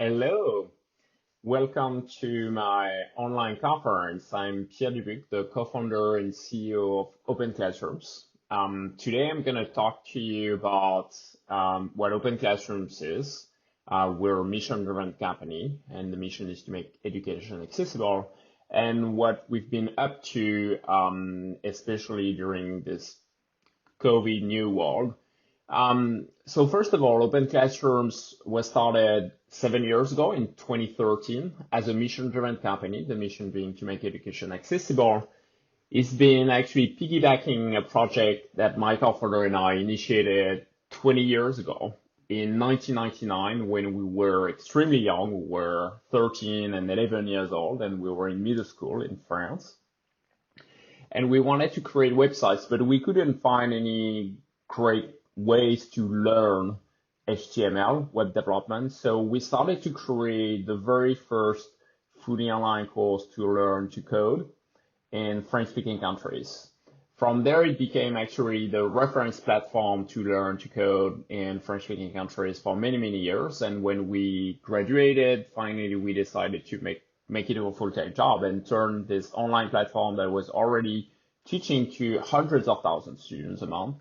Hello, welcome to my online conference. I'm Pierre Dubuc, the co-founder and CEO of OpenClassrooms. Today I'm going to talk to you about what OpenClassrooms is. We're a mission-driven company, and the mission is to make education accessible, and what we've been up to, especially during this COVID new world. So first of all, OpenClassrooms was started 7 years ago in 2013 as a mission-driven company, the mission being to make education accessible. It's been actually piggybacking a project that my co-founder and I initiated 20 years ago in 1999 when we were extremely young. We were 13 and 11 years old, and we were in middle school in France. And we wanted to create websites, but we couldn't find any great ways to learn HTML, web development. So we started to create the very first fully online course to learn to code in French-speaking countries. From there, it became actually the reference platform to learn to code in French-speaking countries for many, many years. And when we graduated, finally, we decided to make it a full-time job and turn this online platform that was already teaching to hundreds of thousands of students a month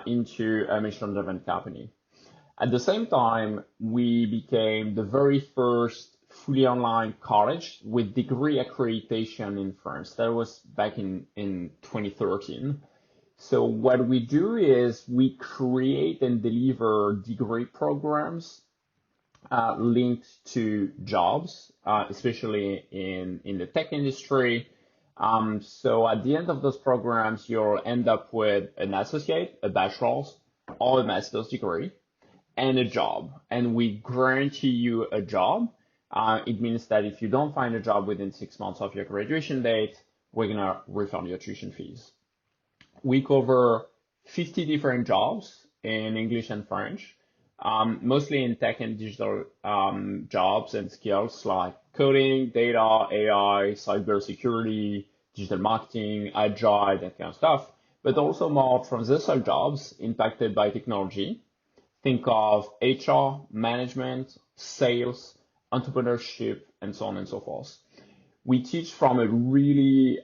into a mission-driven company. At the same time, we became the very first fully online college with degree accreditation in France. That was back in 2013. So what we do is we create and deliver degree programs linked to jobs, especially in the tech industry. So at the end of those programs, you'll end up with an associate, a bachelor's, or a master's degree, and a job. And we guarantee you a job. It means that if you don't find a job within 6 months of your graduation date, we're going to refund your tuition fees. We cover 50 different jobs in English and French, mostly in tech and digital jobs and skills like coding, data, AI, cybersecurity, digital marketing, agile, that kind of stuff, but also more transversal jobs impacted by technology. Think of HR, management, sales, entrepreneurship, and so on and so forth. We teach from a really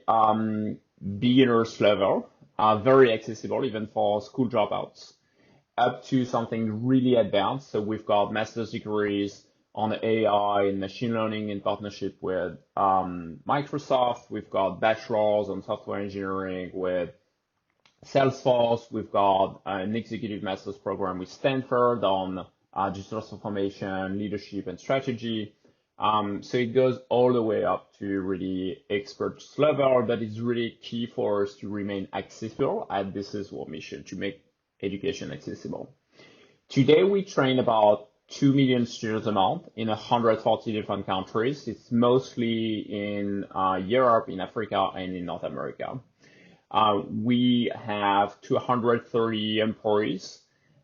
beginner's level, very accessible even for school dropouts, up to something really advanced. So we've got master's degrees on AI and machine learning in partnership with Microsoft. We've got bachelor's on software engineering with Salesforce. We've got an executive master's program with Stanford on digital transformation, leadership, and strategy. So it goes all the way up to really experts level, but it's really key for us to remain accessible, and this is our mission, to make education accessible. Today, we train about 2 million students a month in 140 different countries. It's mostly in Europe, in Africa, and in North America. We have 230 employees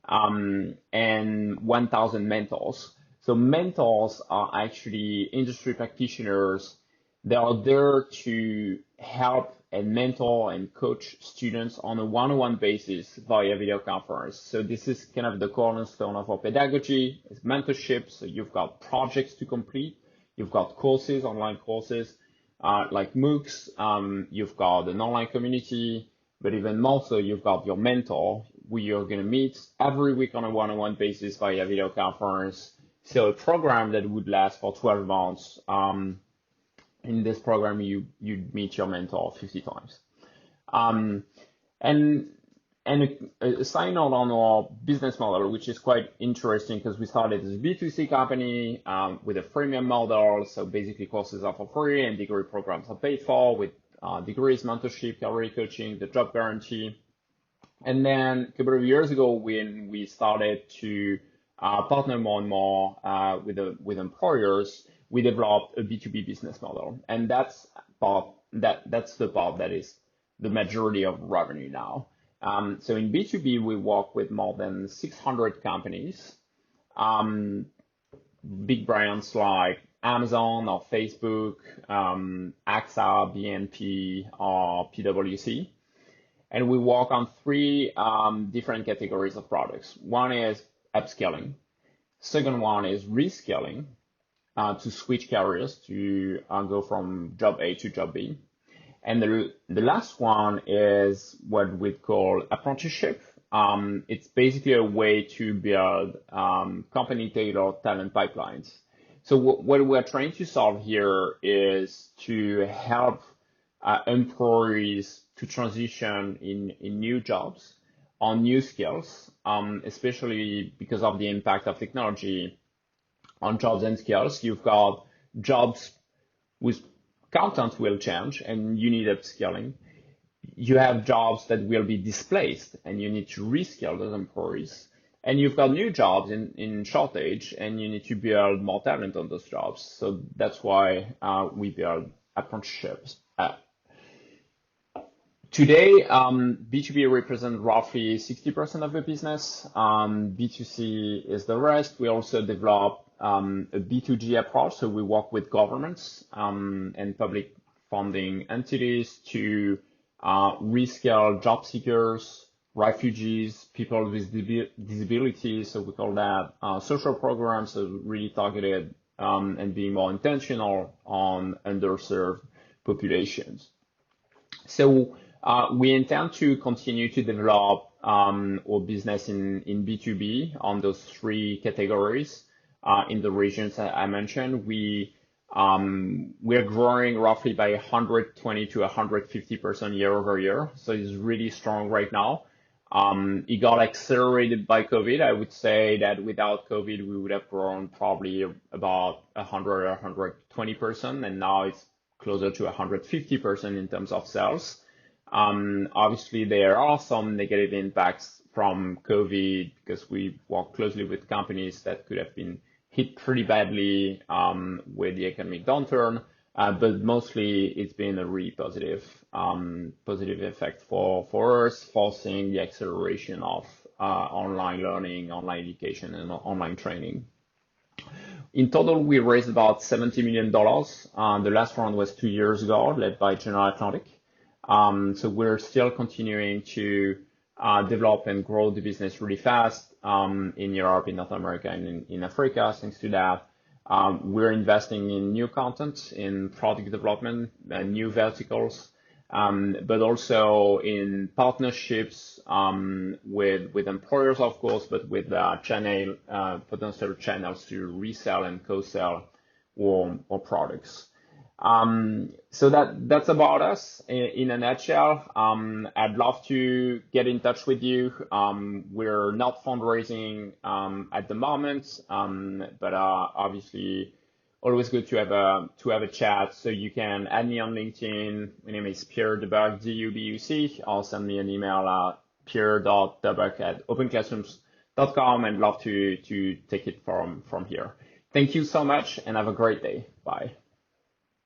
and 1,000 mentors. So mentors are actually industry practitioners. They are there to help and mentor and coach students on a one-on-one basis via video conference. So this is kind of the cornerstone of our pedagogy, is mentorship. So you've got projects to complete, you've got courses, online courses like MOOCs, you've got an online community, but even more so, you've got your mentor, who you're going to meet every week on a one-on-one basis via video conference. So a program that would last for 12 months. In this program, you'd meet your mentor 50 times. And a side note on our business model, which is quite interesting because we started as a B2C company with a freemium model. So basically courses are for free and degree programs are paid for with degrees, mentorship, career coaching, the job guarantee. And then a couple of years ago, when we started to partner more and more with employers, we developed a B2B business model, and that's the part that is the majority of revenue now. So in B2B, we work with more than 600 companies, big brands like Amazon or Facebook, AXA, BNP, or PwC. And we work on three different categories of products. One is upscaling. Second one is reskilling. to switch careers to go from job A to job B. And the last one is what we call apprenticeship. It's basically a way to build company-tailored talent pipelines. So what we're trying to solve here is to help employees to transition in new jobs on new skills, especially because of the impact of technology on jobs and skills. You've got jobs with content will change and you need upskilling. You have jobs that will be displaced and you need to reskill those employees. And you've got new jobs in shortage and you need to build more talent on those jobs. So that's why we build apprenticeships. Today, B2B represents roughly 60% of the business. B2C is the rest. We also develop a B2G approach. So we work with governments and public funding entities to reskill job seekers, refugees, people with disabilities. So we call that social programs, so really targeted and being more intentional on underserved populations. So we intend to continue to develop our business in B2B on those three categories in the regions I mentioned. We're growing roughly by 120 to 150% year over year. So it's really strong right now. It got accelerated by COVID. I would say that without COVID, we would have grown probably about 100 or 120%, and now it's closer to 150% in terms of sales. Obviously, there are some negative impacts from COVID because we work closely with companies that could have been hit pretty badly with the economic downturn, but mostly it's been a really positive effect for us, forcing the acceleration of online learning, online education, and online training. In total, we raised about $70 million. The last round was 2 years ago, led by General Atlantic. So we're still continuing to develop and grow the business really fast in Europe, in North America, and in Africa. Thanks to that, we're investing in new content, in product development, new verticals, but also in partnerships with employers, of course, but with potential channels to resell and co-sell or products. So that's about us in a nutshell. I'd love to get in touch with you. We're not fundraising at the moment, but obviously always good to have a chat. So you can add me on LinkedIn. My name is Pierre Dubuc, Dubuc, or send me an email at pierre.dubuc@openclassrooms.com, and love to take it from here. Thank you so much and have a great day. Bye.